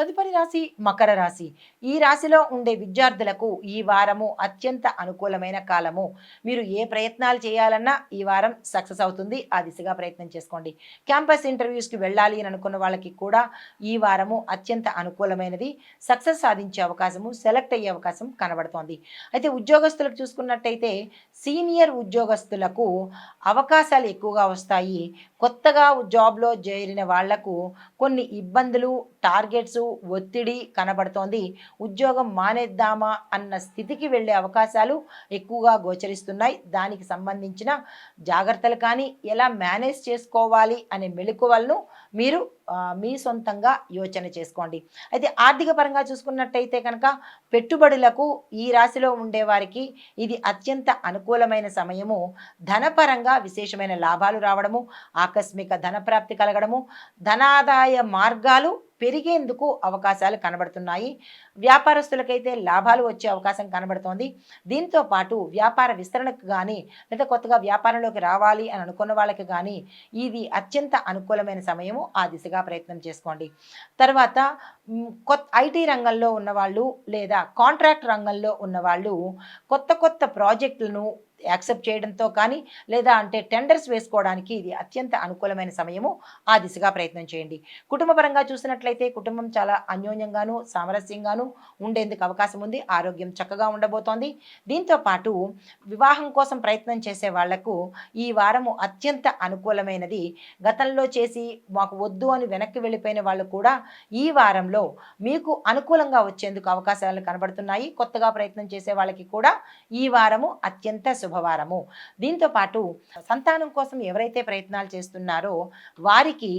తదుపరి రాశి మకర రాశి. ఈ రాశిలో ఉండే విద్యార్థులకు ఈ వారము అత్యంత అనుకూలమైన కాలము. మీరు ఏ ప్రయత్నాలు చేయాలన్నా ఈ వారం సక్సెస్ అవుతుంది. ఆ దిశగా ప్రయత్నం చేసుకోండి. క్యాంపస్ ఇంటర్వ్యూస్కి వెళ్ళాలి అని అనుకున్న వాళ్ళకి కూడా ఈ వారము అత్యంత అనుకూలమైనది. సక్సెస్ సాధించే అవకాశము, సెలెక్ట్ అయ్యే అవకాశం కనబడుతోంది. అయితే ఉద్యోగస్తులకు చూసుకున్నట్టయితే సీనియర్ ఉద్యోగస్తులకు అవకాశాలు ఎక్కువగా వస్తాయి. కొత్తగా జాబ్లో చేరిన వాళ్లకు కొన్ని ఇబ్బందులు, టార్గెట్స్, ఒత్తిడి కనబడుతోంది. ఉద్యోగం మానేద్దామా అన్న స్థితికి వెళ్ళే అవకాశాలు ఎక్కువగా గోచరిస్తున్నాయి. దానికి సంబంధించిన జాగ్రత్తలు కానీ ఎలా మేనేజ్ చేసుకోవాలి అనే మెళకువలను మీరు మీ సొంతంగా యోచన చేసుకోండి. అయితే ఆర్థిక పరంగా చూసుకున్నట్టయితే కనుక పెట్టుబడులకు ఈ రాశిలో ఉండేవారికి ఇది అత్యంత అనుకూలమైన సమయము. ధనపరంగా విశేషమైన లాభాలు రావడము, ఆకస్మిక ధనప్రాప్తి కలగడము, ధనాదాయ మార్గాలు పెరిగేందుకు అవకాశాలు కనబడుతున్నాయి. వ్యాపారస్తులకైతే లాభాలు వచ్చే అవకాశం కనబడుతోంది. దీంతో పాటు వ్యాపార విస్తరణకు కానీ లేదా కొత్తగా వ్యాపారంలోకి రావాలి అని అనుకున్న వాళ్ళకి కానీ ఇది అత్యంత అనుకూలమైన సమయము. ఆ దిశగా ప్రయత్నం చేసుకోండి. తర్వాత ఐటీ రంగంలో ఉన్నవాళ్ళు లేదా కాంట్రాక్ట్ రంగంలో ఉన్నవాళ్ళు కొత్త కొత్త ప్రాజెక్టులను యాక్సెప్ట్ చేయడంతో కానీ లేదా అంటే టెండర్స్ వేసుకోవడానికి ఇది అత్యంత అనుకూలమైన సమయము. ఆ దిశగా ప్రయత్నం చేయండి. కుటుంబ పరంగా చూసినట్లయితే కుటుంబం చాలా అన్యోన్యంగాను సామరస్యంగాను ఉండేందుకు అవకాశం ఉంది. ఆరోగ్యం చక్కగా ఉండబోతోంది. దీంతో పాటు వివాహం కోసం ప్రయత్నం చేసే వాళ్లకు ఈ వారము అత్యంత అనుకూలమైనది. గతంలో చేసి మాకు వద్దు అని వెనక్కి వెళ్ళిపోయిన వాళ్ళు కూడా ఈ వారంలో మీకు అనుకూలంగా వచ్చేందుకు అవకాశాలు కనబడుతున్నాయి. కొత్తగా ప్రయత్నం చేసే వాళ్ళకి కూడా ఈ వారము అత్యంత శుభవారము. దీంతో పాటు సంతానం కోసం ఎవరైతే ప్రయత్నాలు చేస్తున్నారో వారికి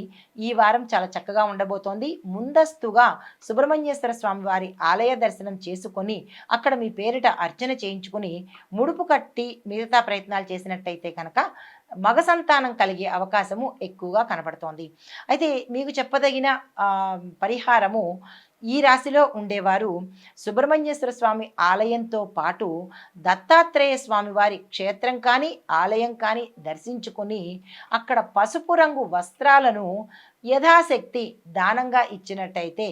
ఈ వారం చాలా చక్కగా ఉండబోతోంది. ముందస్తుగా సుబ్రహ్మణ్యేశ్వర స్వామి వారి ఆలయ దర్శనం చేసుకొని అక్కడ మీ పేరిట అర్చన చేయించుకుని ముడుపు కట్టి మిగతా ప్రయత్నాలు చేసినట్టయితే కనుక మగ సంతానం కలిగే అవకాశము ఎక్కువగా కనబడుతోంది. అయితే మీకు చెప్పదగిన పరిహారము ఈ రాశిలో ఉండేవారు సుబ్రహ్మణ్యేశ్వర స్వామి ఆలయంతో పాటు దత్తాత్రేయ స్వామి వారి క్షేత్రం కానీ ఆలయం కానీ దర్శించుకొని అక్కడ పసుపు రంగు వస్త్రాలను యథాశక్తి దానంగా ఇచ్చినట్టయితే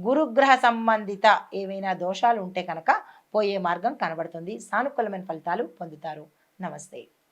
గురుగ్రహ సంబంధిత ఏవైనా దోషాలు ఉంటే కనుక పోయే మార్గం కనబడుతుంది. సానుకూలమైన ఫలితాలు పొందుతారు. నమస్తే.